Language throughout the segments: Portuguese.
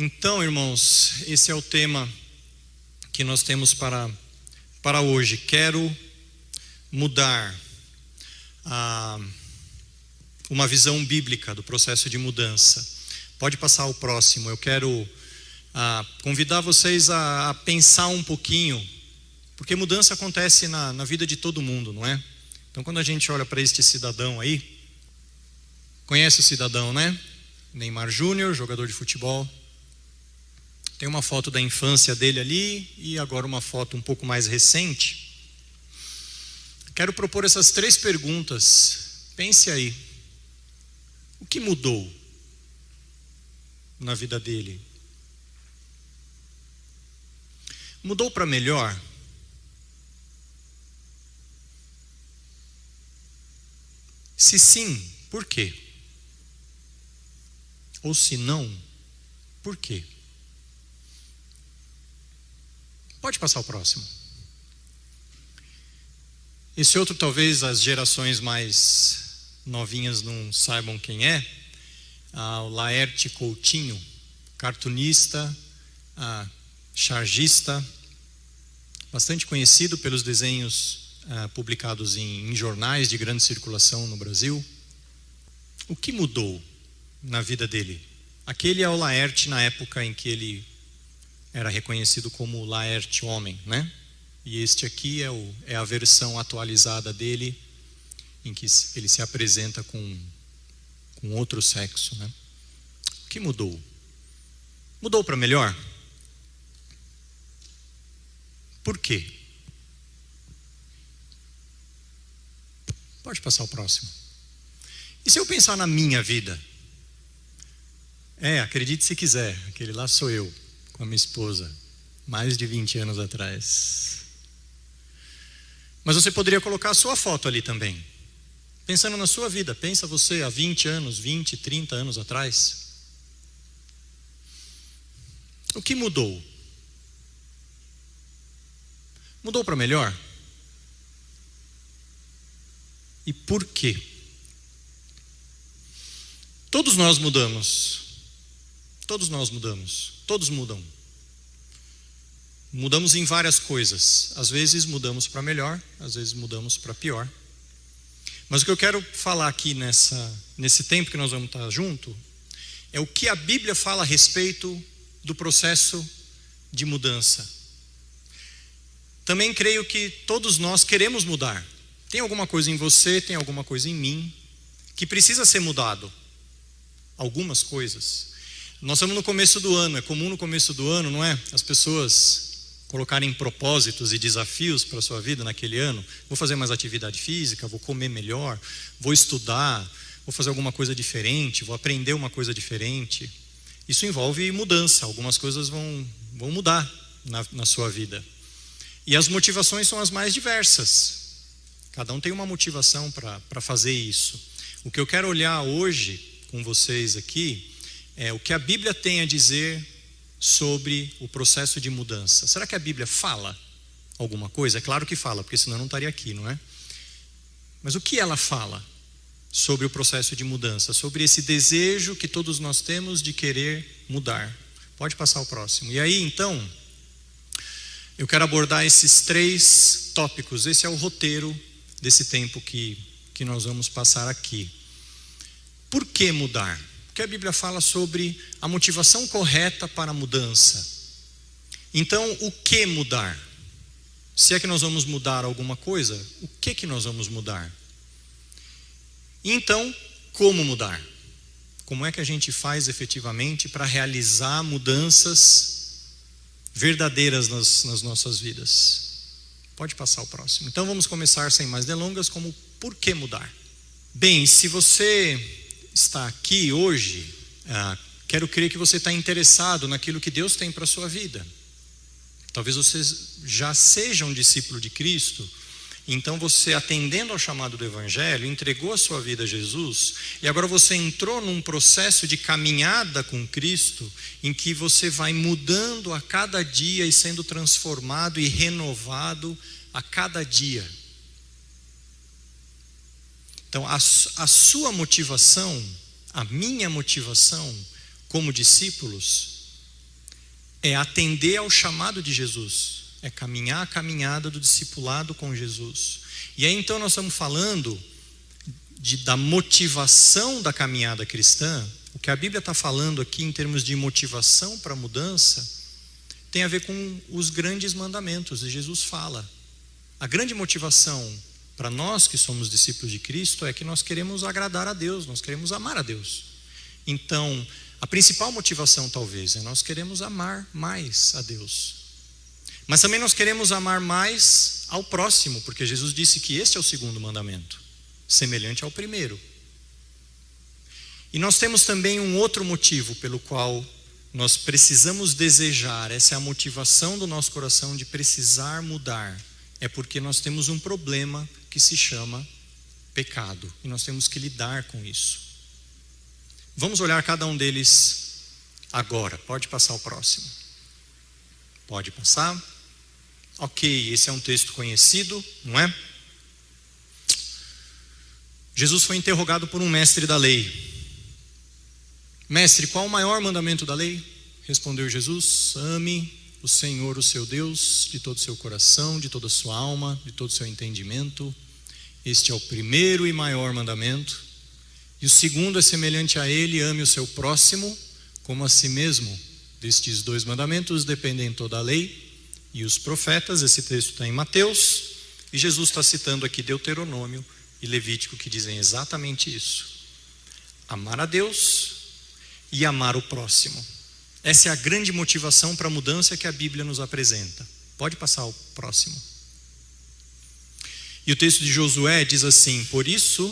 Então, irmãos, esse é o tema que nós temos para hoje. Quero mudar uma visão bíblica do processo de mudança. Pode passar o próximo. Eu quero convidar vocês a pensar um pouquinho, porque mudança acontece na vida de todo mundo, não é? Então, quando a gente olha para este cidadão aí, conhece o cidadão, né? Neymar Júnior, jogador de futebol. Tem uma foto da infância dele ali e agora uma foto um pouco mais recente. Quero propor essas 3 perguntas. Pense aí. O que mudou na vida dele? Mudou para melhor? Se sim, por quê? Ou se não, por quê? Pode passar o próximo. Esse outro talvez as gerações mais novinhas não saibam quem é. O Laerte Coutinho, cartunista, chargista, bastante conhecido pelos desenhos publicados em jornais de grande circulação no Brasil. O que mudou na vida dele? Aquele é o Laerte na época em que ele era reconhecido como Laerte Homem, né? E este aqui é a versão atualizada dele, em que ele se apresenta com outro sexo, né? O que mudou? Mudou para melhor? Por quê? Pode passar o próximo. E se eu pensar na minha vida? Acredite se quiser, aquele lá sou eu, com a minha esposa, mais de 20 anos atrás. Mas você poderia colocar a sua foto ali também. Pensando na sua vida, pensa você há 20 anos, 20, 30 anos atrás. O que mudou? Mudou para melhor? E por quê? Todos nós mudamos. Todos nós mudamos. Todos mudam. Mudamos em várias coisas. Às vezes mudamos para melhor, às vezes mudamos para pior. Mas o que eu quero falar aqui nesse tempo que nós vamos estar junto é o que a Bíblia fala a respeito do processo de mudança. Também creio que todos nós queremos mudar. Tem alguma coisa em você, tem alguma coisa em mim que precisa ser mudado. Algumas coisas. Nós estamos no começo do ano, é comum no começo do ano, não é? As pessoas colocarem propósitos e desafios para a sua vida naquele ano. Vou fazer mais atividade física, vou comer melhor, vou estudar, vou fazer alguma coisa diferente, vou aprender uma coisa diferente. Isso envolve mudança, algumas coisas vão mudar na sua vida. E as motivações são as mais diversas. Cada um tem uma motivação para fazer isso. O que eu quero olhar hoje com vocês aqui é o que a Bíblia tem a dizer sobre o processo de mudança. Será que a Bíblia fala alguma coisa? É claro que fala, porque senão eu não estaria aqui, não é? Mas o que ela fala sobre o processo de mudança? Sobre esse desejo que todos nós temos de querer mudar. Pode passar o próximo. E aí, então, eu quero abordar esses 3 tópicos. Esse é o roteiro desse tempo que nós vamos passar aqui. Por que mudar? Porque a Bíblia fala sobre a motivação correta para a mudança. Então, o que mudar? Se é que nós vamos mudar alguma coisa, o que nós vamos mudar? Então, como mudar? Como é que a gente faz efetivamente para realizar mudanças verdadeiras nas nossas vidas? Pode passar o próximo. Então vamos começar sem mais delongas como por que mudar? Bem, se você está aqui hoje, quero crer que você está interessado naquilo que Deus tem para a sua vida. Talvez você já seja um discípulo de Cristo, então você, atendendo ao chamado do Evangelho, entregou a sua vida a Jesus, e agora você entrou num processo de caminhada com Cristo, em que você vai mudando a cada dia e sendo transformado e renovado a cada dia. Então, a sua motivação, a minha motivação como discípulos, é atender ao chamado de Jesus, é caminhar a caminhada do discipulado com Jesus. E aí então nós estamos falando da motivação da caminhada cristã. O que a Bíblia está falando aqui em termos de motivação para a mudança tem a ver com os grandes mandamentos. E Jesus fala, a grande motivação para nós que somos discípulos de Cristo é que nós queremos agradar a Deus, nós queremos amar a Deus. Então, a principal motivação talvez é nós queremos amar mais a Deus. Mas também nós queremos amar mais ao próximo, porque Jesus disse que este é o segundo mandamento, semelhante ao primeiro. E nós temos também um outro motivo pelo qual nós precisamos desejar, essa é a motivação do nosso coração de precisar mudar, é porque nós temos um problema que se chama pecado, e nós temos que lidar com isso. Vamos olhar cada um deles agora. Pode passar o próximo. Pode passar. Ok, esse é um texto conhecido, não é? Jesus foi interrogado por um mestre da lei. Mestre, qual o maior mandamento da lei? Respondeu Jesus: ame o Senhor, o seu Deus, de todo o seu coração, de toda a sua alma, de todo o seu entendimento. Este é o primeiro e maior mandamento. E o segundo é semelhante a ele: ame o seu próximo como a si mesmo. Destes dois mandamentos dependem toda a lei e os profetas. Esse texto está em Mateus, e Jesus está citando aqui Deuteronômio e Levítico, que dizem exatamente isso: amar a Deus e amar o próximo. Essa é a grande motivação para a mudança que a Bíblia nos apresenta. Pode passar o próximo. E o texto de Josué diz assim: por isso,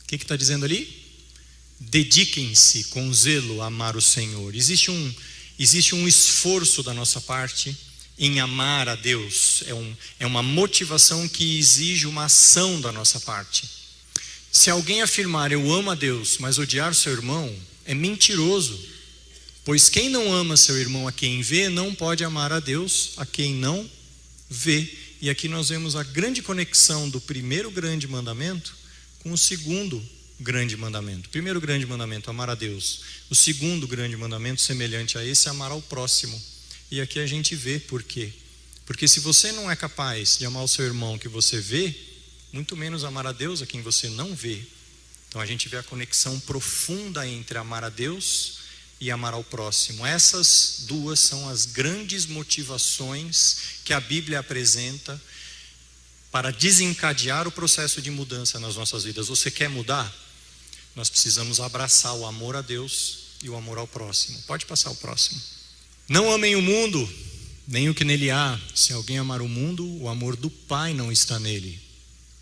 o que está dizendo ali? Dediquem-se com zelo a amar o Senhor. Existe um esforço da nossa parte em amar a Deus. É uma motivação que exige uma ação da nossa parte. Se alguém afirmar eu amo a Deus, mas odiar seu irmão, é mentiroso. Pois quem não ama seu irmão a quem vê, não pode amar a Deus a quem não vê. E aqui nós vemos a grande conexão do primeiro grande mandamento com o segundo grande mandamento. O primeiro grande mandamento, amar a Deus. O segundo grande mandamento, semelhante a esse, amar ao próximo. E aqui a gente vê por quê. Porque se você não é capaz de amar o seu irmão que você vê, muito menos amar a Deus a quem você não vê. Então a gente vê a conexão profunda entre amar a Deus e amar ao próximo. Essas duas são as grandes motivações que a Bíblia apresenta para desencadear o processo de mudança nas nossas vidas. Você quer mudar? Nós precisamos abraçar o amor a Deus e o amor ao próximo. Pode passar o próximo. Não amem o mundo, nem o que nele há. Se alguém amar o mundo, o amor do Pai não está nele.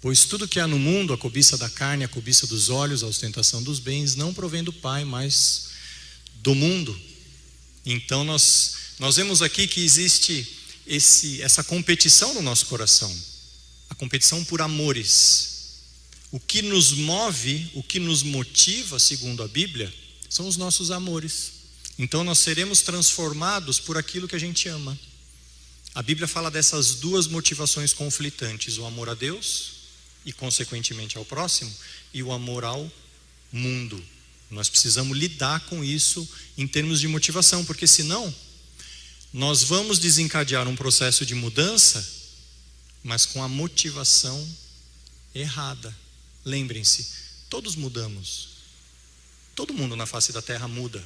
Pois tudo que há no mundo, a cobiça da carne, a cobiça dos olhos, a ostentação dos bens, não provém do Pai, mas do mundo. Então nós vemos aqui que existe essa competição no nosso coração. A competição por amores. O que nos move, o que nos motiva, segundo a Bíblia, são os nossos amores. Então nós seremos transformados por aquilo que a gente ama. A Bíblia fala dessas duas motivações conflitantes: o amor a Deus e consequentemente ao próximo, e o amor ao mundo. Nós precisamos lidar com isso em termos de motivação, porque senão nós vamos desencadear um processo de mudança, mas com a motivação errada. Lembrem-se, todos mudamos. Todo mundo na face da terra muda.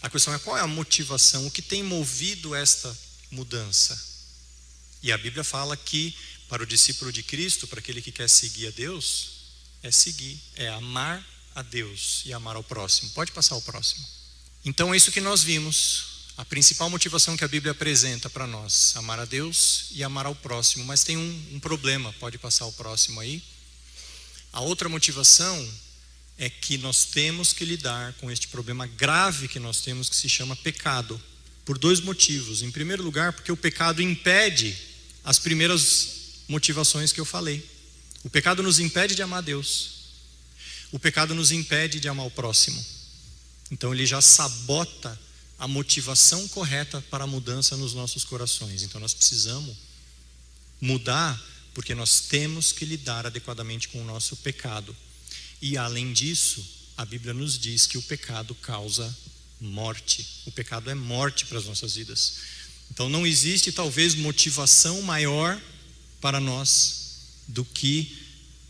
A questão é qual é a motivação, o que tem movido esta mudança. E a Bíblia fala que para o discípulo de Cristo, para aquele que quer seguir a Deus, é amar a Deus e amar ao próximo. Pode passar o próximo. Então é isso que nós vimos. A principal motivação que a Bíblia apresenta para nós: amar a Deus e amar ao próximo. Mas tem um problema. Pode passar o próximo aí. A outra motivação é que nós temos que lidar com este problema grave que nós temos, que se chama pecado, por dois motivos. Em primeiro lugar, porque o pecado impede as primeiras motivações que eu falei. O pecado nos impede de amar a Deus. O pecado nos impede de amar o próximo. Então ele já sabota a motivação correta para a mudança nos nossos corações. Então nós precisamos mudar, porque nós temos que lidar adequadamente com o nosso pecado. E além disso, a Bíblia nos diz que o pecado causa morte. O pecado é morte para as nossas vidas. Então não existe talvez motivação maior para nós do que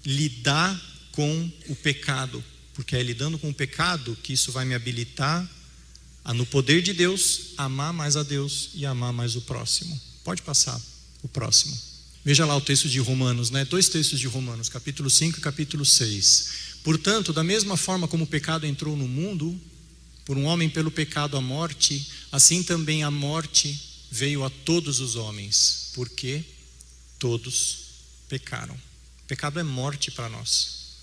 lidar com o pecado, porque é lidando com o pecado que isso vai me habilitar a, no poder de Deus, amar mais a Deus e amar mais o próximo. Pode passar o próximo. Veja lá o texto de Romanos, né? 2 textos de Romanos, capítulo 5 e capítulo 6. Portanto, da mesma forma como o pecado entrou no mundo, por um homem pelo pecado a morte, assim também a morte veio a todos os homens, porque todos pecaram. O pecado é morte para nós,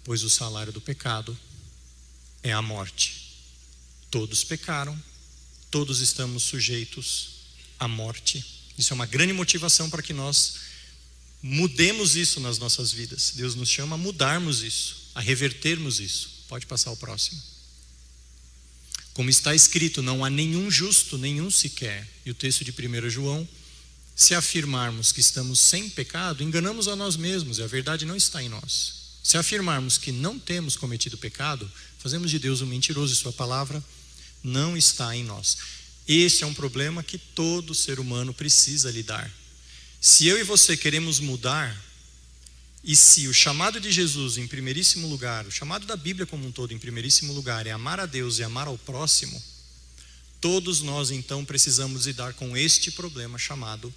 pois o salário do pecado é a morte. Todos pecaram, todos estamos sujeitos à morte. Isso é uma grande motivação para que nós mudemos isso nas nossas vidas. Deus nos chama a mudarmos isso, a revertermos isso. Pode passar o próximo. Como está escrito, não há nenhum justo, nenhum sequer. E o texto de 1 João, se afirmarmos que estamos sem pecado, enganamos a nós mesmos e a verdade não está em nós. Se afirmarmos que não temos cometido pecado, fazemos de Deus um mentiroso e sua palavra não está em nós. Esse é um problema que todo ser humano precisa lidar. Se eu e você queremos mudar, e se o chamado de Jesus em primeiríssimo lugar, o chamado da Bíblia como um todo em primeiríssimo lugar é amar a Deus e amar ao próximo, todos nós então precisamos lidar com este problema chamado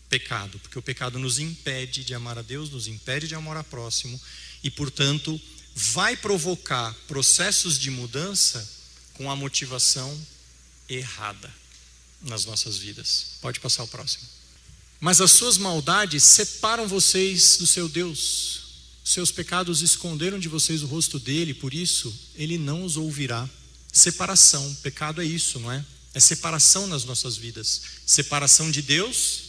pecado, porque o pecado nos impede de amar a Deus, nos impede de amar ao próximo e, portanto, vai provocar processos de mudança com a motivação errada nas nossas vidas. Pode passar o próximo. Mas as suas maldades separam vocês do seu Deus. Seus pecados esconderam de vocês o rosto dele, por isso ele não os ouvirá. Separação, pecado é isso, não é? É separação nas nossas vidas. Separação de Deus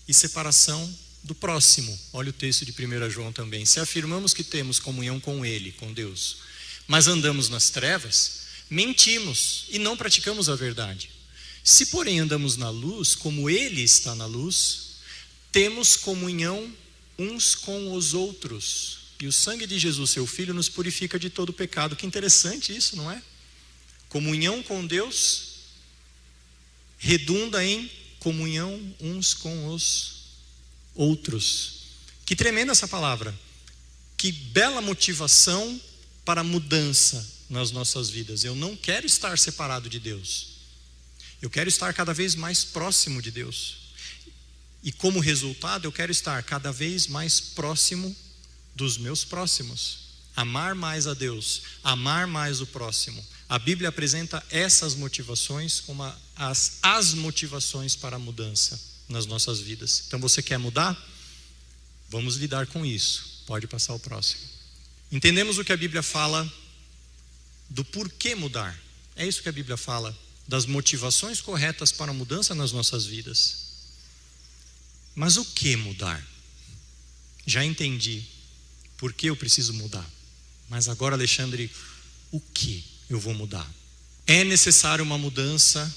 e separação do próximo. Olha o texto de 1 João também. Se afirmamos que temos comunhão com ele, com Deus, mas andamos nas trevas, mentimos e não praticamos a verdade. Se porém andamos na luz, como ele está na luz, temos comunhão uns com os outros. E o sangue de Jesus, seu Filho, nos purifica de todo pecado. Que interessante isso, não é? Comunhão com Deus redunda em comunhão uns com os outros. Que tremenda essa palavra. Que bela motivação para a mudança nas nossas vidas. Eu não quero estar separado de Deus. Eu quero estar cada vez mais próximo de Deus. E como resultado, eu quero estar cada vez mais próximo dos meus próximos. Amar mais a Deus, amar mais o próximo. A Bíblia apresenta essas motivações como as motivações para a mudança nas nossas vidas. Então você quer mudar? Vamos lidar com isso. Pode passar o próximo. Entendemos o que a Bíblia fala do porquê mudar. É isso que a Bíblia fala, das motivações corretas para a mudança nas nossas vidas. Mas o que mudar? Já entendi por que eu preciso mudar. Mas agora, Alexandre, o que eu vou mudar? É necessário uma mudança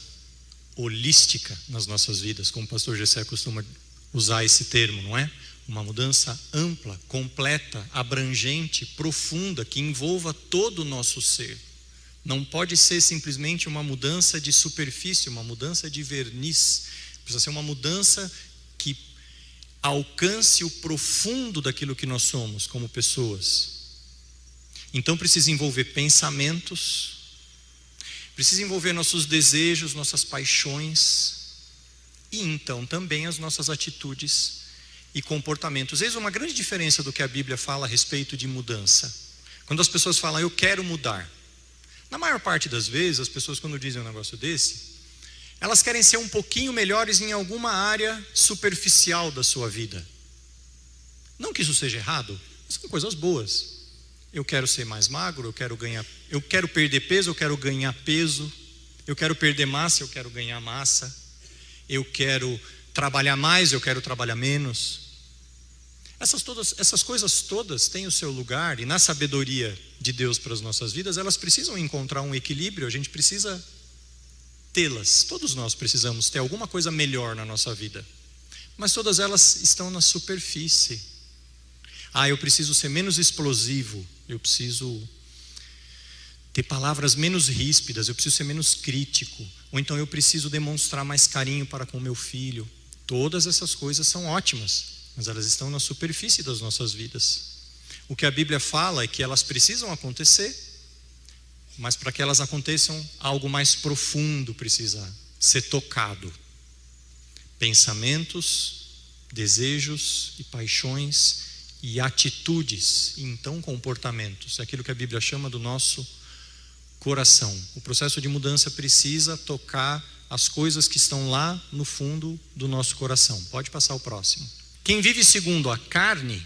holística nas nossas vidas, como o pastor Gessé costuma usar esse termo, não é? Uma mudança ampla, completa, abrangente, profunda, que envolva todo o nosso ser. Não pode ser simplesmente uma mudança de superfície, uma mudança de verniz. Precisa ser uma mudança que alcance o profundo daquilo que nós somos como pessoas. Então precisa envolver pensamentos, precisa envolver nossos desejos, nossas paixões e então também as nossas atitudes e comportamentos. Eis uma grande diferença do que a Bíblia fala a respeito de mudança. Quando as pessoas falam, eu quero mudar. Na maior parte das vezes, as pessoas quando dizem um negócio desse, elas querem ser um pouquinho melhores em alguma área superficial da sua vida. Não que isso seja errado, mas são coisas boas. Eu quero ser mais magro, eu quero perder peso, eu quero ganhar peso, eu quero perder massa, eu quero ganhar massa, eu quero trabalhar mais, eu quero trabalhar menos. Essas coisas todas têm o seu lugar, e na sabedoria de Deus para as nossas vidas, elas precisam encontrar um equilíbrio, a gente precisa tê-las. Todos nós precisamos ter alguma coisa melhor na nossa vida, mas todas elas estão na superfície. Eu preciso ser menos explosivo, eu preciso ter palavras menos ríspidas, eu preciso ser menos crítico, ou então eu preciso demonstrar mais carinho para com meu filho. Todas essas coisas são ótimas, mas elas estão na superfície das nossas vidas. O que a Bíblia fala é que elas precisam acontecer, mas para que elas aconteçam, algo mais profundo precisa ser tocado. Pensamentos, desejos e paixões e atitudes, e então comportamentos. É aquilo que a Bíblia chama do nosso coração. O processo de mudança precisa tocar as coisas que estão lá no fundo do nosso coração. Pode passar o próximo. Quem vive segundo a carne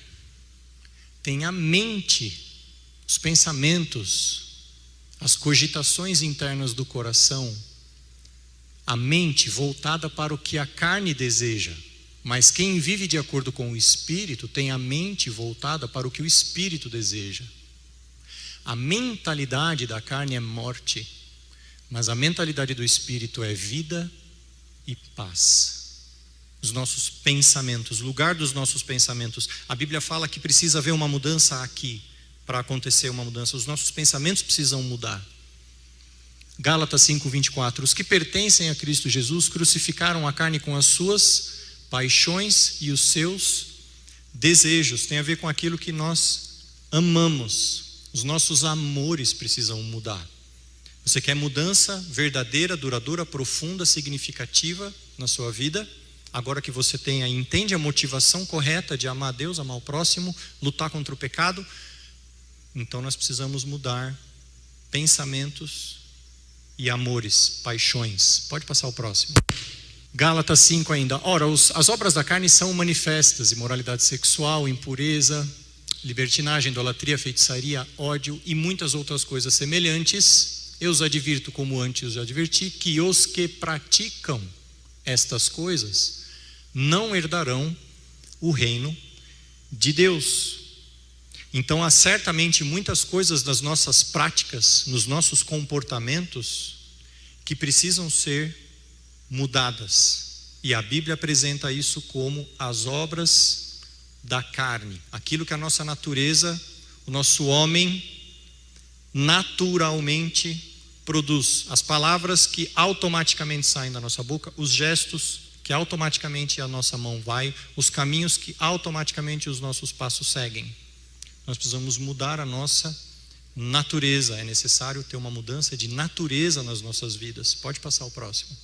tem a mente, os pensamentos, as cogitações internas do coração, a mente voltada para o que a carne deseja. Mas quem vive de acordo com o Espírito tem a mente voltada para o que o Espírito deseja. A mentalidade da carne é morte, mas a mentalidade do Espírito é vida e paz. Os nossos pensamentos, o lugar dos nossos pensamentos. A Bíblia fala que precisa haver uma mudança aqui, para acontecer uma mudança. Os nossos pensamentos precisam mudar. Gálatas 5:24. Os que pertencem a Cristo Jesus crucificaram a carne com as suas paixões e os seus desejos. Tem a ver com aquilo que nós amamos. Os nossos amores precisam mudar. Você quer mudança verdadeira, duradoura, profunda, significativa na sua vida? Agora que você entende a motivação correta de amar a Deus, amar o próximo, lutar contra o pecado, então nós precisamos mudar pensamentos e amores, paixões. Pode passar o próximo. Gálatas 5 ainda. Ora, as obras da carne são manifestas: imoralidade sexual, impureza, libertinagem, idolatria, feitiçaria, ódio e muitas outras coisas semelhantes. Eu os advirto, como antes os adverti, que os que praticam estas coisas não herdarão o reino de Deus. Então há certamente muitas coisas das nossas práticas, nos nossos comportamentos, que precisam ser mudadas. E a Bíblia apresenta isso como as obras da carne. Aquilo que a nossa natureza, o nosso homem, naturalmente produz. As palavras que automaticamente saem da nossa boca, os gestos que automaticamente a nossa mão vai, os caminhos que automaticamente os nossos passos seguem. Nós precisamos mudar a nossa natureza. É necessário ter uma mudança de natureza nas nossas vidas. Pode passar o próximo.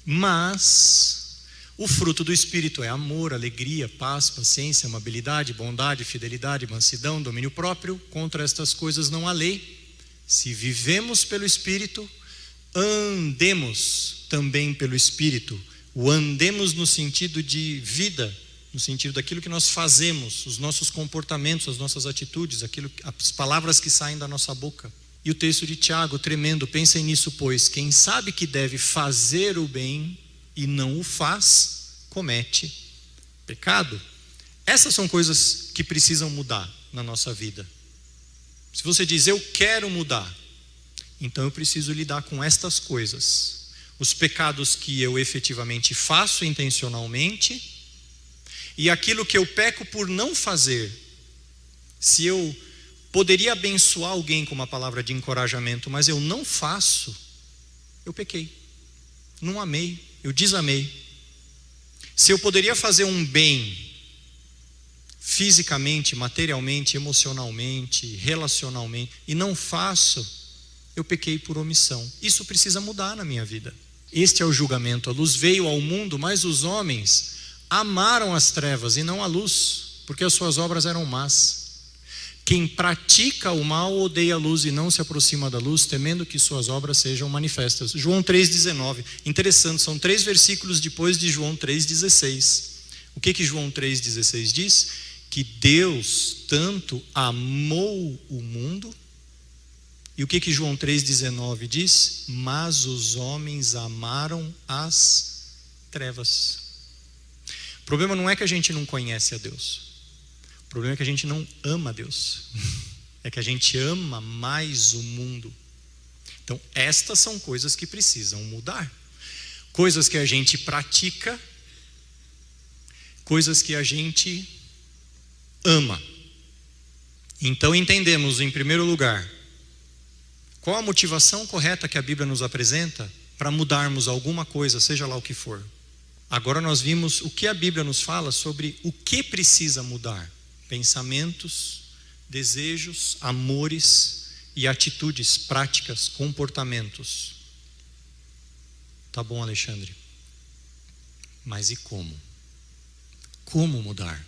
Mas o fruto do Espírito é amor, alegria, paz, paciência, amabilidade, bondade, fidelidade, mansidão, domínio próprio. Contra estas coisas não há lei. Se vivemos pelo Espírito, andemos também pelo Espírito. O andemos no sentido de vida, no sentido daquilo que nós fazemos, os nossos comportamentos, as nossas atitudes, as palavras que saem da nossa boca. E o texto de Tiago, tremendo: pensem nisso, pois quem sabe que deve fazer o bem e não o faz, comete pecado. Essas são coisas que precisam mudar na nossa vida. Se você diz, eu quero mudar, então eu preciso lidar com estas coisas. Os pecados que eu efetivamente faço intencionalmente, e aquilo que eu peco por não fazer. Se eu poderia abençoar alguém com uma palavra de encorajamento, mas eu não faço, eu pequei. Não amei, eu desamei. Se eu poderia fazer um bem fisicamente, materialmente, emocionalmente, relacionalmente, e não faço, eu pequei por omissão. Isso precisa mudar na minha vida. Este é o julgamento. A luz veio ao mundo, mas os homens amaram as trevas e não a luz, porque as suas obras eram más. Quem pratica o mal odeia a luz e não se aproxima da luz, temendo que suas obras sejam manifestas. João 3,19. Interessante, são 3 versículos depois de João 3,16. O que João 3,16 diz? Que Deus tanto amou o mundo. E o que João 3,19 diz? Mas os homens amaram as trevas. O problema não é que a gente não conhece a Deus. O problema é que a gente não ama a Deus. É que a gente ama mais o mundo. Então, estas são coisas que precisam mudar. Coisas que a gente pratica, coisas que a gente ama. Então, entendemos, em primeiro lugar, Qual a motivação correta que a Bíblia nos apresenta para mudarmos alguma coisa, seja lá o que for? Agora nós vimos o que a Bíblia nos fala sobre o que precisa mudar: pensamentos, desejos, amores e atitudes, práticas, comportamentos. Tá bom, Alexandre. Mas e como? Como mudar?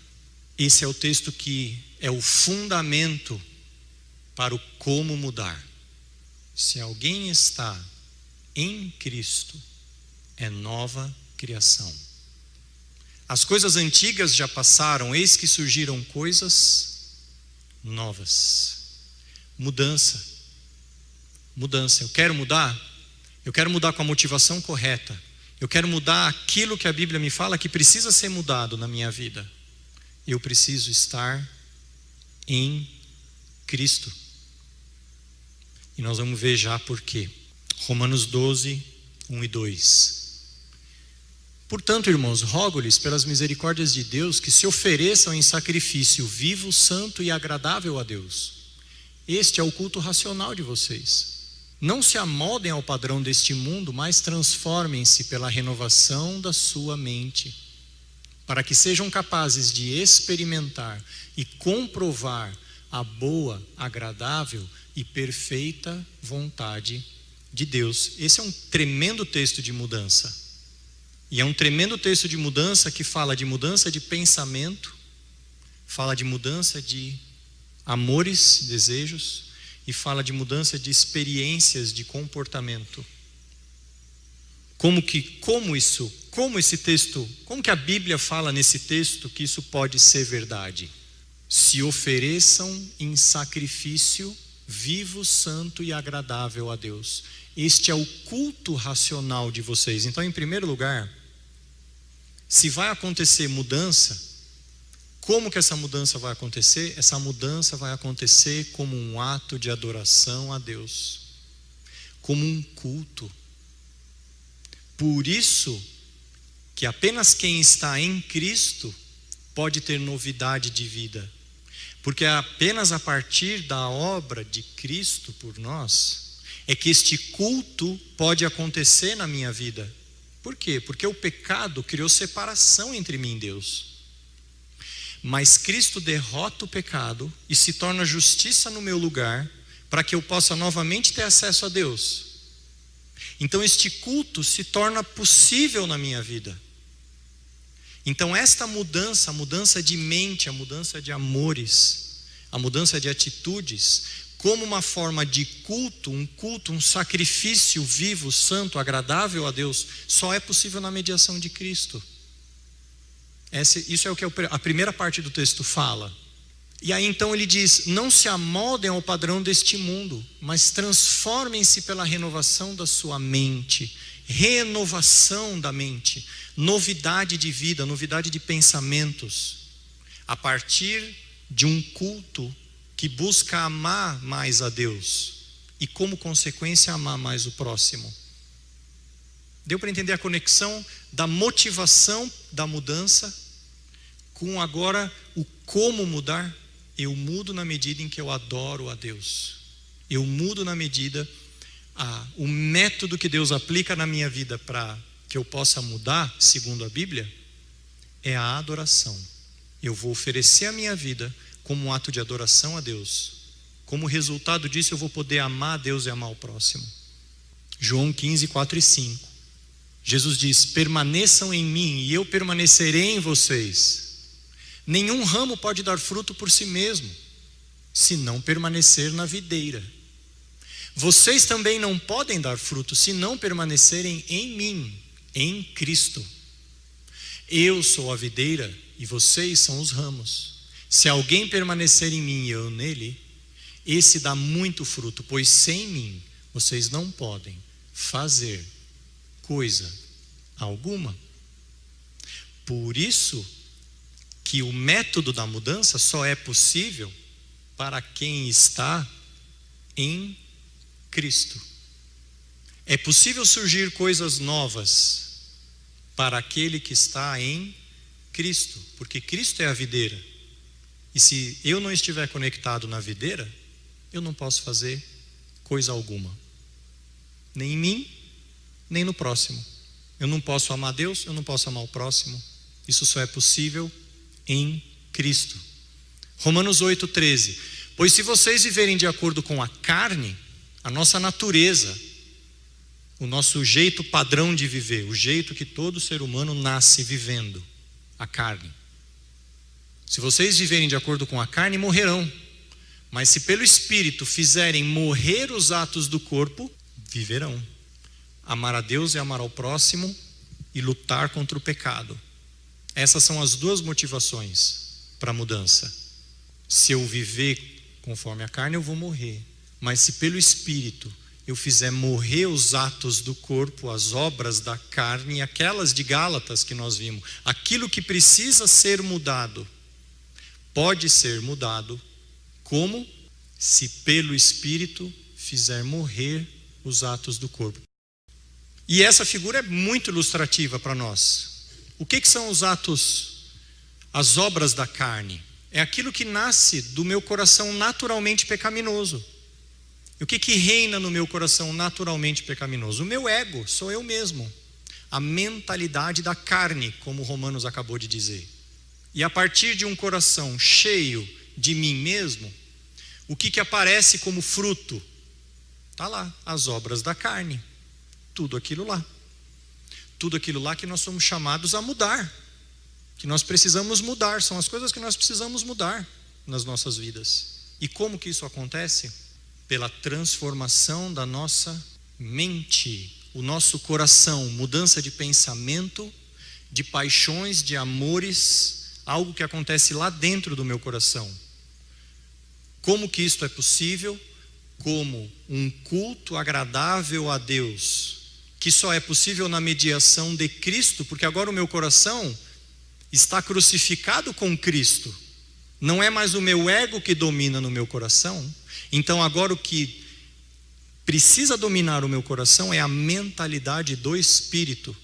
Esse é o texto que é o fundamento para o como mudar. Se alguém está em Cristo, é nova criação. As coisas antigas já passaram, eis que surgiram coisas novas. Mudança. Mudança. Eu quero mudar? Eu quero mudar com a motivação correta. Eu quero mudar aquilo que a Bíblia me fala que precisa ser mudado na minha vida. Eu preciso estar em Cristo. E nós vamos ver já por quê. Romanos 12, 1 e 2. Portanto, irmãos, rogo-lhes pelas misericórdias de Deus que se ofereçam em sacrifício vivo, santo e agradável a Deus. Este é o culto racional de vocês. Não se amoldem ao padrão deste mundo, mas transformem-se pela renovação da sua mente, para que sejam capazes de experimentar e comprovar a boa, agradável e perfeita vontade de Deus. Esse é um tremendo texto de mudança. E é um tremendo texto de mudança que fala de mudança de pensamento, fala de mudança de amores, desejos, e fala de mudança de experiências de comportamento. Como que a Bíblia fala nesse texto que isso pode ser verdade? Se ofereçam em sacrifício vivo, santo e agradável a Deus. Este é o culto racional de vocês. Então, em primeiro lugar, se vai acontecer mudança, como que essa mudança vai acontecer? Essa mudança vai acontecer como um ato de adoração a Deus, como um culto. Por isso que apenas quem está em Cristo pode ter novidade de vida, porque é apenas a partir da obra de Cristo por nós é que este culto pode acontecer na minha vida. Por quê? Porque o pecado criou separação entre mim e Deus. Mas Cristo derrota o pecado e se torna justiça no meu lugar, para que eu possa novamente ter acesso a Deus. Então este culto se torna possível na minha vida. Então esta mudança, a mudança de mente, a mudança de amores, a mudança de atitudes, como uma forma de culto, um sacrifício vivo, santo, agradável a Deus, só é possível na mediação de Cristo. Isso é o que a primeira parte do texto fala. E aí então ele diz: não se amoldem ao padrão deste mundo, mas transformem-se pela renovação da sua mente. Renovação da mente, novidade de vida, novidade de pensamentos, a partir de um culto que busca amar mais a Deus e, como consequência, amar mais o próximo. Deu para entender a conexão da motivação da mudança com agora o como mudar? Eu mudo na medida em que eu adoro a Deus. Eu mudo na medida, o método que Deus aplica na minha vida para que eu possa mudar, segundo a Bíblia, é a adoração. Eu vou oferecer a minha vida como um ato de adoração a Deus. Como resultado disso, eu vou poder amar a Deus e amar o próximo. João 15, 4 e 5. Jesus diz: permaneçam em mim e eu permanecerei em vocês. Nenhum ramo pode dar fruto por si mesmo, se não permanecer na videira. Vocês também não podem dar fruto se não permanecerem em mim, em Cristo. Eu sou a videira e vocês são os ramos. Se alguém permanecer em mim e eu nele, esse dá muito fruto, pois sem mim vocês não podem fazer coisa alguma. Por isso que o método da mudança só é possível para quem está em Cristo. É possível surgir coisas novas para aquele que está em Cristo, porque Cristo é a videira. E se eu não estiver conectado na videira, eu não posso fazer coisa alguma. Nem em mim, nem no próximo. Eu não posso amar Deus, eu não posso amar o próximo. Isso só é possível em Cristo. Romanos 8,13. Pois se vocês viverem de acordo com a carne, a nossa natureza, o nosso jeito padrão de viver, o jeito que todo ser humano nasce vivendo, a carne. Se vocês viverem de acordo com a carne, morrerão. Mas se pelo Espírito fizerem morrer os atos do corpo, viverão. Amar a Deus e amar ao próximo e lutar contra o pecado. Essas são as duas motivações para a mudança. Se eu viver conforme a carne, eu vou morrer. Mas se pelo Espírito eu fizer morrer os atos do corpo, as obras da carne, aquelas de Gálatas que nós vimos, aquilo que precisa ser mudado, pode ser mudado. Como? Se pelo Espírito fizer morrer os atos do corpo. E essa figura é muito ilustrativa para nós. O que são os atos, as obras da carne? É aquilo que nasce do meu coração naturalmente pecaminoso. E o que reina no meu coração naturalmente pecaminoso? O meu ego, sou eu mesmo. A mentalidade da carne, como Romanos acabou de dizer. E a partir de um coração cheio de mim mesmo, o que aparece como fruto? Está lá, as obras da carne. Tudo aquilo lá. Tudo aquilo lá que nós somos chamados a mudar. Que nós precisamos mudar. São as coisas que nós precisamos mudar nas nossas vidas. E como que isso acontece? Pela transformação da nossa mente. O nosso coração, mudança de pensamento, de paixões, de amores. Algo que acontece lá dentro do meu coração. Como que isto é possível? Como um culto agradável a Deus, que só é possível na mediação de Cristo, porque agora o meu coração está crucificado com Cristo. Não é mais o meu ego que domina no meu coração. Então agora o que precisa dominar o meu coração é a mentalidade do Espírito,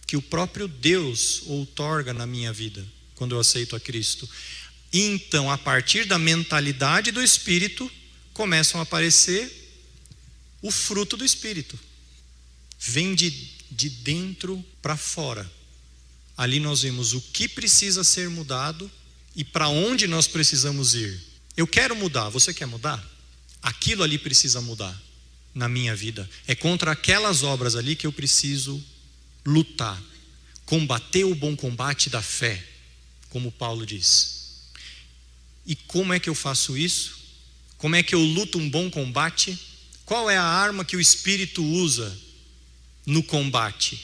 que o próprio Deus outorga na minha vida, quando eu aceito a Cristo. Então, a partir da mentalidade do Espírito, começam a aparecer o fruto do Espírito. Vem de dentro para fora. Ali nós vemos o que precisa ser mudado e para onde nós precisamos ir. Eu quero mudar, você quer mudar? Aquilo ali precisa mudar na minha vida. É contra aquelas obras ali que eu preciso lutar. Combater o bom combate da fé, como Paulo diz. E como é que eu faço isso? Como é que eu luto um bom combate? Qual é a arma que o Espírito usa no combate?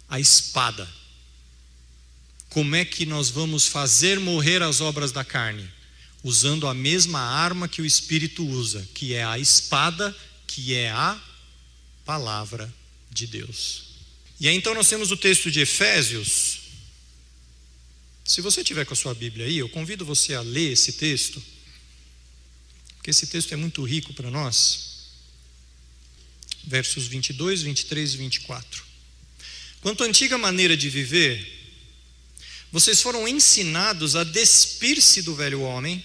A espada. Como é que nós vamos fazer morrer as obras da carne? Usando a mesma arma que o Espírito usa, que é a espada, que é a palavra de Deus. E aí então nós temos o texto de Efésios. Se você tiver com a sua Bíblia aí, eu convido você a ler esse texto, porque esse texto é muito rico para nós. Versos 22, 23 e 24. Quanto à antiga maneira de viver, vocês foram ensinados a despir-se do velho homem,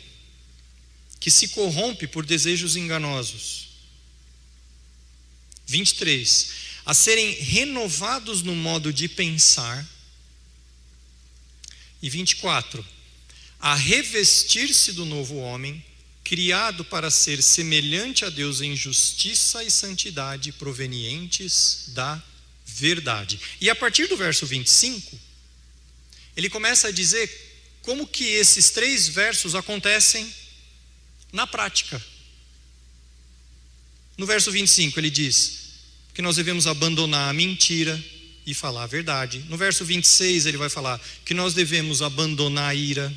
que se corrompe por desejos enganosos. 23. A serem renovados no modo de pensar. E 24. A revestir-se do novo homem, criado para ser semelhante a Deus em justiça e santidade provenientes da verdade. E a partir do verso 25, ele começa a dizer como que esses 3 versos acontecem na prática. No verso 25 ele diz que nós devemos abandonar a mentira e falar a verdade. No verso 26 ele vai falar que nós devemos abandonar a ira.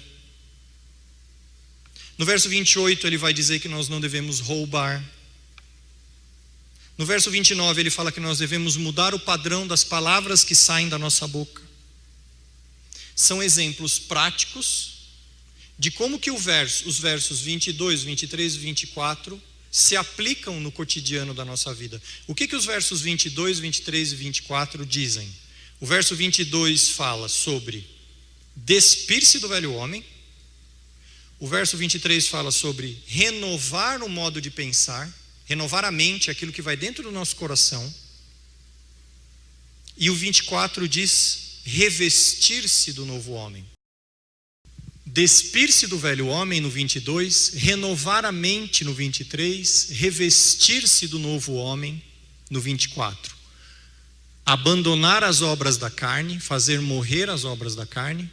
No verso 28 ele vai dizer que nós não devemos roubar. No verso 29 ele fala que nós devemos mudar o padrão das palavras que saem da nossa boca. São exemplos práticos de como que os versos 22, 23 e 24 se aplicam no cotidiano da nossa vida. O que os versos 22, 23 e 24 dizem? O verso 22 fala sobre despir-se do velho homem. O verso 23 fala sobre renovar o modo de pensar, Renovar a mente, aquilo que vai dentro do nosso coração. E o 24 diz: revestir-se do novo homem. Despir-se do velho homem no 22, renovar a mente no 23, revestir-se do novo homem no 24. Abandonar as obras da carne, fazer morrer as obras da carne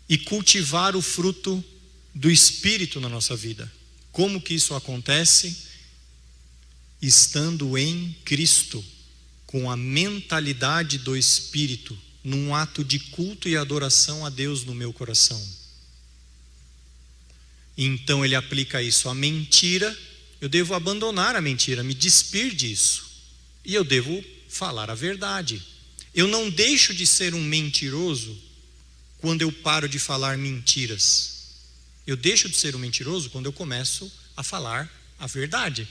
e cultivar o fruto do Espírito na nossa vida. Como que isso acontece? Estando em Cristo, com a mentalidade do Espírito, num ato de culto e adoração a Deus no meu coração. Então ele aplica isso à mentira. Eu devo abandonar a mentira, me despir disso, e eu devo falar a verdade. Eu não deixo de ser um mentiroso quando eu paro de falar mentiras. Eu deixo de ser um mentiroso quando eu começo a falar a verdade.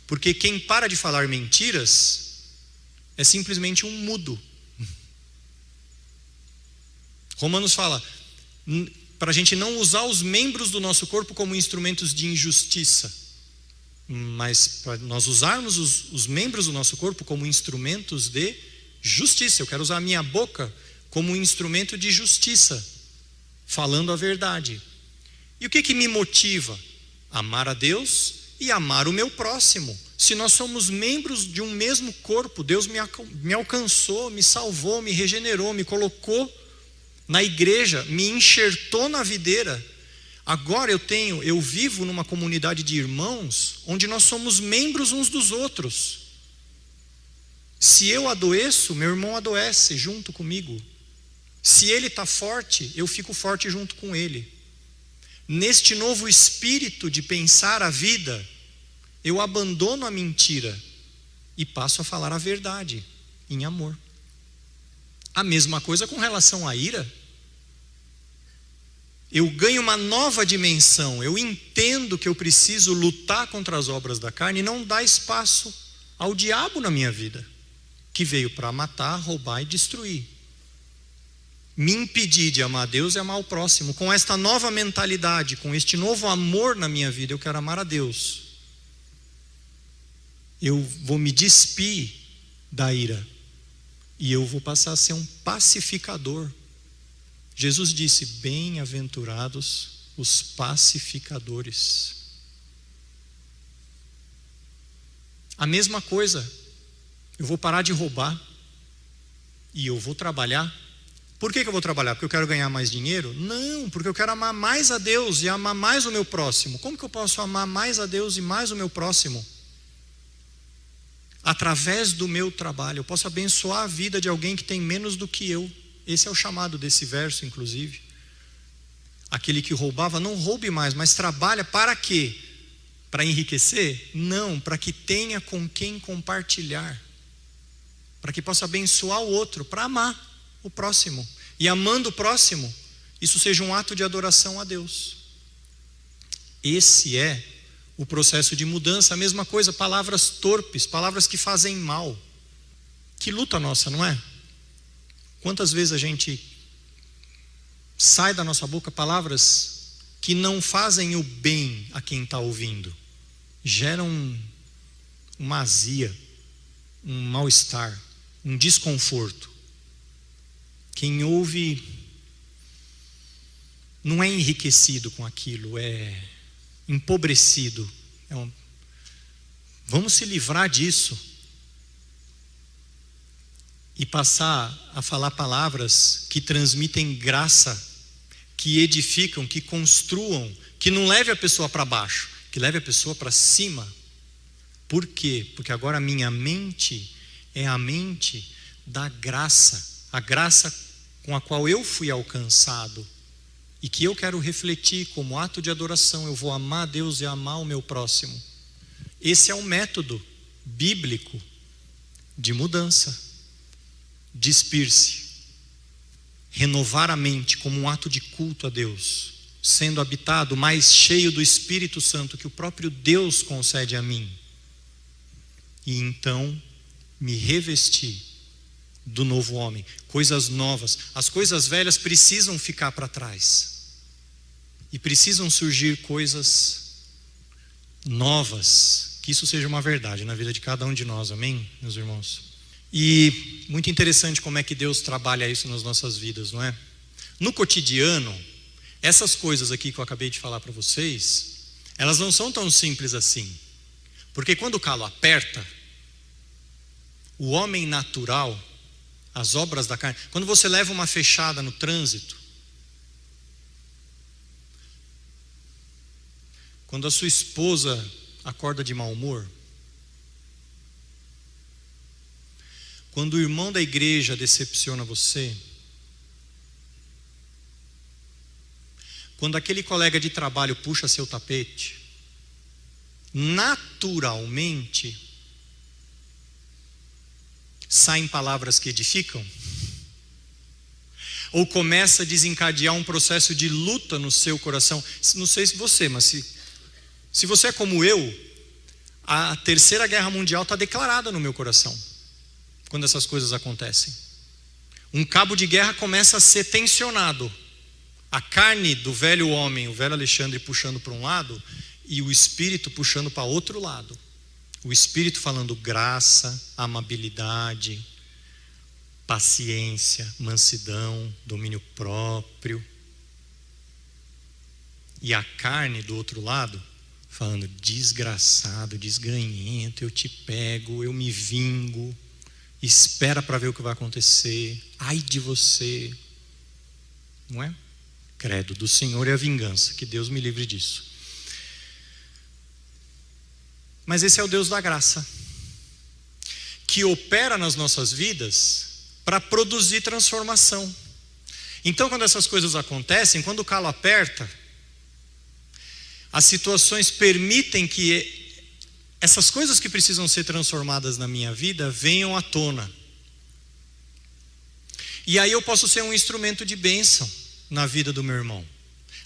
Porque quem para de falar mentiras é simplesmente um mudo. Romanos fala para a gente não usar os membros do nosso corpo como instrumentos de injustiça, mas para nós usarmos os membros do nosso corpo como instrumentos de justiça. Eu quero usar a minha boca como um instrumento de justiça, falando a verdade. E o que me motiva? Amar a Deus e amar o meu próximo. Se nós somos membros de um mesmo corpo, Deus me alcançou, me salvou, me regenerou, me colocou na igreja, me enxertou na videira. Agora eu vivo numa comunidade de irmãos onde nós somos membros uns dos outros. Se eu adoeço, meu irmão adoece junto comigo. Se ele está forte, eu fico forte junto com ele. Neste novo espírito de pensar a vida, eu abandono a mentira e passo a falar a verdade em amor. A mesma coisa com relação à ira. Eu ganho uma nova dimensão. Eu entendo que eu preciso lutar contra as obras da carne e não dar espaço ao diabo na minha vida, que veio para matar, roubar e destruir. Me impedir de amar a Deus e amar o próximo. Com esta nova mentalidade, com este novo amor na minha vida, eu quero amar a Deus. Eu vou me despir da ira e eu vou passar a ser um pacificador. Jesus disse: bem-aventurados os pacificadores. A mesma coisa, eu vou parar de roubar e eu vou trabalhar. Por que eu vou trabalhar? Porque eu quero ganhar mais dinheiro? Não, porque eu quero amar mais a Deus e amar mais o meu próximo. Como que eu posso amar mais a Deus e mais o meu próximo? Através do meu trabalho. Eu posso abençoar a vida de alguém que tem menos do que eu. Esse é o chamado desse verso, inclusive. Aquele que roubava, não roube mais, mas trabalha para quê? Para enriquecer? Não, para que tenha com quem compartilhar. Para que possa abençoar o outro, para amar o próximo. E amando o próximo, isso seja um ato de adoração a Deus. Esse é o processo de mudança. A mesma coisa, palavras torpes, palavras que fazem mal. Que luta nossa, não é? Quantas vezes a gente sai da nossa boca palavras que não fazem o bem a quem está ouvindo, geram uma azia, um mal-estar, um desconforto. Quem ouve não é enriquecido com aquilo, é empobrecido. Vamos se livrar disso e passar a falar palavras que transmitem graça, que edificam, que construam, que não leve a pessoa para baixo, que leve a pessoa para cima. Por quê? Porque agora a minha mente é a mente da graça, a graça com a qual eu fui alcançado e que eu quero refletir como ato de adoração. Eu vou amar a Deus e amar o meu próximo. Esse é o método bíblico de mudança. Despir-se, renovar a mente como um ato de culto a Deus, sendo habitado, mais cheio do Espírito Santo que o próprio Deus concede a mim. E então me revestir do novo homem, coisas novas. As coisas velhas precisam ficar para trás e precisam surgir coisas novas, que isso seja uma verdade na vida de cada um de nós, amém, meus irmãos? E muito interessante como é que Deus trabalha isso nas nossas vidas, não é? No cotidiano, essas coisas aqui que eu acabei de falar para vocês, elas não são tão simples assim. Porque quando o calo aperta, o homem natural, as obras da carne, quando você leva uma fechada no trânsito, quando a sua esposa acorda de mau humor, quando o irmão da igreja decepciona você, quando aquele colega de trabalho puxa seu tapete, naturalmente saem palavras que edificam, ou começa a desencadear um processo de luta no seu coração. Não sei se você, mas se você é como eu, a Terceira Guerra Mundial está declarada no meu coração quando essas coisas acontecem. Um cabo de guerra começa a ser tensionado. A carne do velho homem, o velho Alexandre, puxando para um lado, e o espírito puxando para outro lado. O espírito falando graça, amabilidade, paciência, mansidão, domínio próprio. E a carne do outro lado falando desgraçado, desgranhento, eu te pego, eu me vingo, espera para ver o que vai acontecer, ai de você. Não é? Credo, do Senhor é a vingança, que Deus me livre disso. Mas esse é o Deus da graça, que opera nas nossas vidas para produzir transformação. Então, quando essas coisas acontecem, quando o calo aperta, as situações permitem que essas coisas que precisam ser transformadas na minha vida venham à tona. E aí eu posso ser um instrumento de bênção na vida do meu irmão.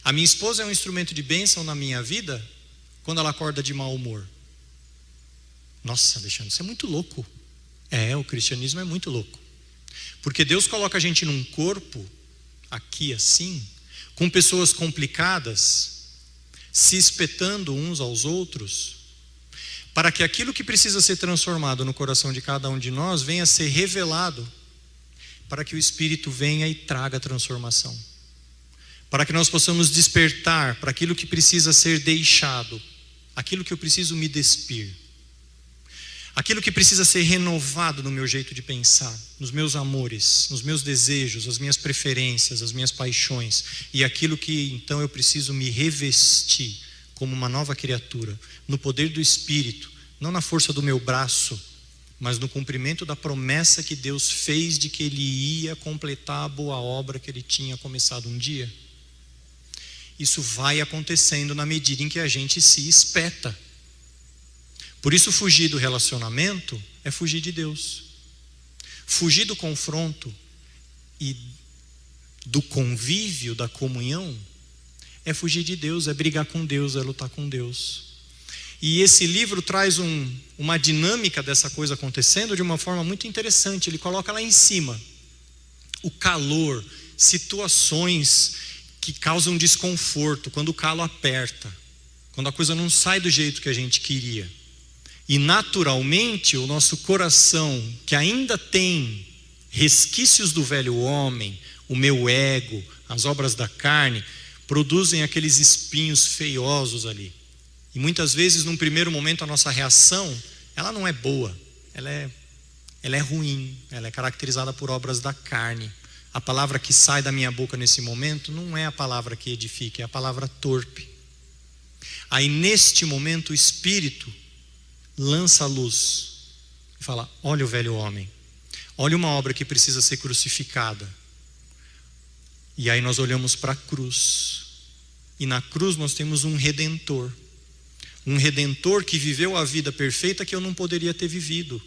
A minha esposa é um instrumento de bênção na minha vida quando ela acorda de mau humor. Nossa, Alexandre, isso é muito louco. O cristianismo é muito louco. Porque Deus coloca a gente num corpo, aqui assim, com pessoas complicadas, se espetando uns aos outros, para que aquilo que precisa ser transformado no coração de cada um de nós venha a ser revelado, para que o Espírito venha e traga transformação, para que nós possamos despertar para aquilo que precisa ser deixado, aquilo que eu preciso me despir, aquilo que precisa ser renovado no meu jeito de pensar, nos meus amores, nos meus desejos, as minhas preferências, as minhas paixões, e aquilo que então eu preciso me revestir como uma nova criatura, no poder do Espírito, não na força do meu braço, mas no cumprimento da promessa que Deus fez de que Ele ia completar a boa obra que Ele tinha começado um dia. Isso vai acontecendo na medida em que a gente se espeta. Por isso, fugir do relacionamento é fugir de Deus. Fugir do confronto e do convívio, da comunhão, é fugir de Deus, é brigar com Deus, é lutar com Deus. E esse livro traz uma dinâmica dessa coisa acontecendo de uma forma muito interessante. Ele coloca lá em cima o calor, situações que causam desconforto, quando o calo aperta, quando a coisa não sai do jeito que a gente queria. E naturalmente o nosso coração, que ainda tem resquícios do velho homem, o meu ego, as obras da carne, produzem aqueles espinhos feiosos ali. E muitas vezes, num primeiro momento, a nossa reação, ela não é boa, ela é ruim, ela é caracterizada por obras da carne. A palavra que sai da minha boca nesse momento não é a palavra que edifica, é a palavra torpe. Aí neste momento o Espírito lança a luz e fala: olha o velho homem, olha uma obra que precisa ser crucificada. E aí nós olhamos para a cruz, e na cruz nós temos um Redentor que viveu a vida perfeita que eu não poderia ter vivido,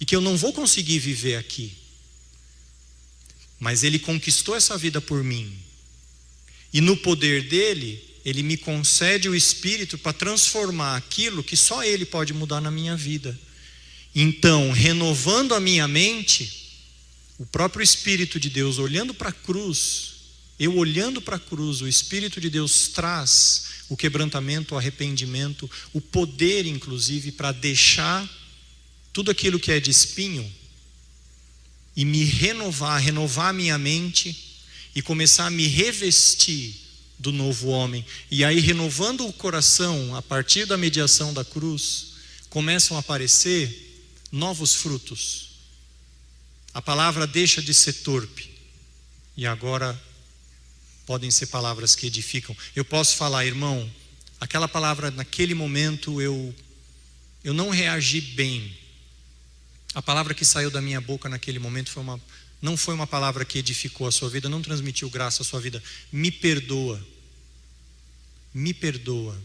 e que eu não vou conseguir viver aqui, mas Ele conquistou essa vida por mim, e no poder dEle, Ele me concede o Espírito para transformar aquilo que só Ele pode mudar na minha vida. Então, renovando a minha mente, o próprio Espírito de Deus, olhando para a cruz, eu olhando para a cruz, o Espírito de Deus traz o quebrantamento, o arrependimento, o poder inclusive para deixar tudo aquilo que é de espinho e me renovar a minha mente e começar a me revestir do novo homem. E aí, renovando o coração a partir da mediação da cruz, começam a aparecer novos frutos. A palavra deixa de ser torpe e agora podem ser palavras que edificam. Eu posso falar, irmão, aquela palavra naquele momento eu não reagi bem. A palavra que saiu da minha boca naquele momento não foi uma palavra que edificou a sua vida, não transmitiu graça à sua vida. Me perdoa. Me perdoa.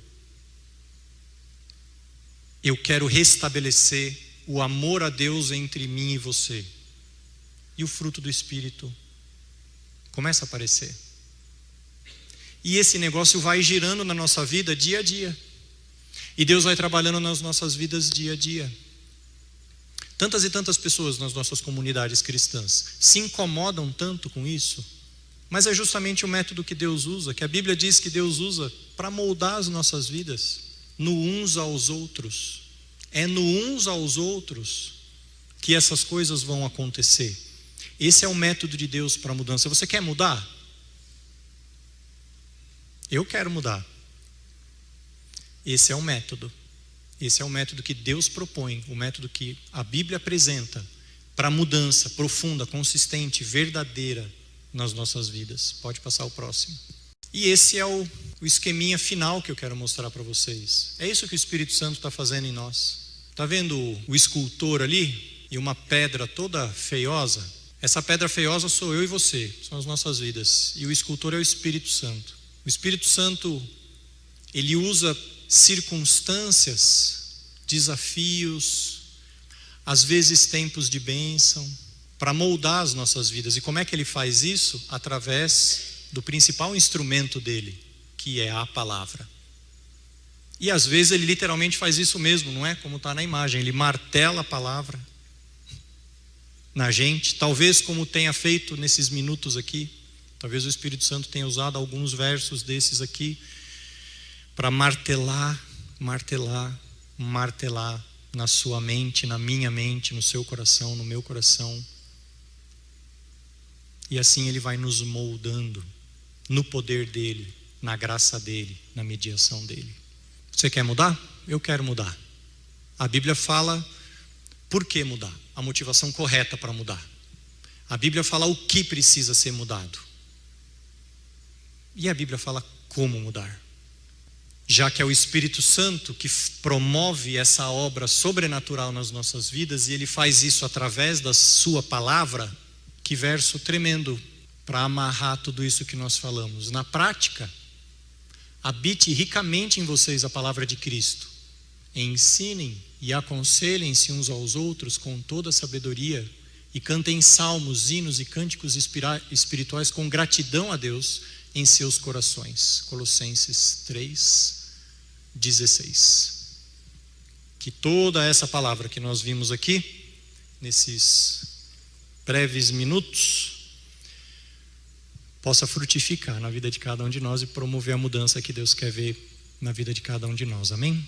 Eu quero restabelecer o amor a Deus entre mim e você. E o fruto do Espírito começa a aparecer. E esse negócio vai girando na nossa vida dia a dia. E Deus vai trabalhando nas nossas vidas dia a dia. Tantas e tantas pessoas nas nossas comunidades cristãs se incomodam tanto com isso, mas é justamente o método que Deus usa, que a Bíblia diz que Deus usa para moldar as nossas vidas, no uns aos outros. É no uns aos outros que essas coisas vão acontecer. Esse é o método de Deus para a mudança. Você quer mudar? Eu quero mudar. Esse é o método. Esse é o método que Deus propõe, o método que a Bíblia apresenta para mudança profunda, consistente, verdadeira nas nossas vidas. Pode passar o próximo. E esse é o esqueminha final que eu quero mostrar para vocês. É isso que o Espírito Santo está fazendo em nós. Está vendo o escultor ali e uma pedra toda feiosa? Essa pedra feiosa sou eu e você, são as nossas vidas. E o escultor é o Espírito Santo. O Espírito Santo, ele usa circunstâncias, desafios, às vezes tempos de bênção, para moldar as nossas vidas. E como é que ele faz isso? Através do principal instrumento dele, que é a palavra. E às vezes ele literalmente faz isso mesmo, não é? Como está na imagem, ele martela a palavra na gente, talvez como tenha feito nesses minutos aqui. Talvez o Espírito Santo tenha usado alguns versos desses aqui para martelar na sua mente, na minha mente, no seu coração, no meu coração. E assim ele vai nos moldando no poder dele, na graça dele, na mediação dele. Você quer mudar? Eu quero mudar. A Bíblia fala por que mudar, a motivação correta para mudar. A Bíblia fala o que precisa ser mudado. E a Bíblia fala como mudar. Já que é o Espírito Santo que promove essa obra sobrenatural nas nossas vidas, e ele faz isso através da sua palavra, que verso tremendo para amarrar tudo isso que nós falamos. Na prática, habite ricamente em vocês a palavra de Cristo. Ensinem e aconselhem-se uns aos outros com toda a sabedoria e cantem salmos, hinos e cânticos espirituais com gratidão a Deus em seus corações. Colossenses 3:16. Que toda essa palavra que nós vimos aqui, nesses breves minutos, possa frutificar na vida de cada um de nós e promover a mudança que Deus quer ver na vida de cada um de nós. Amém?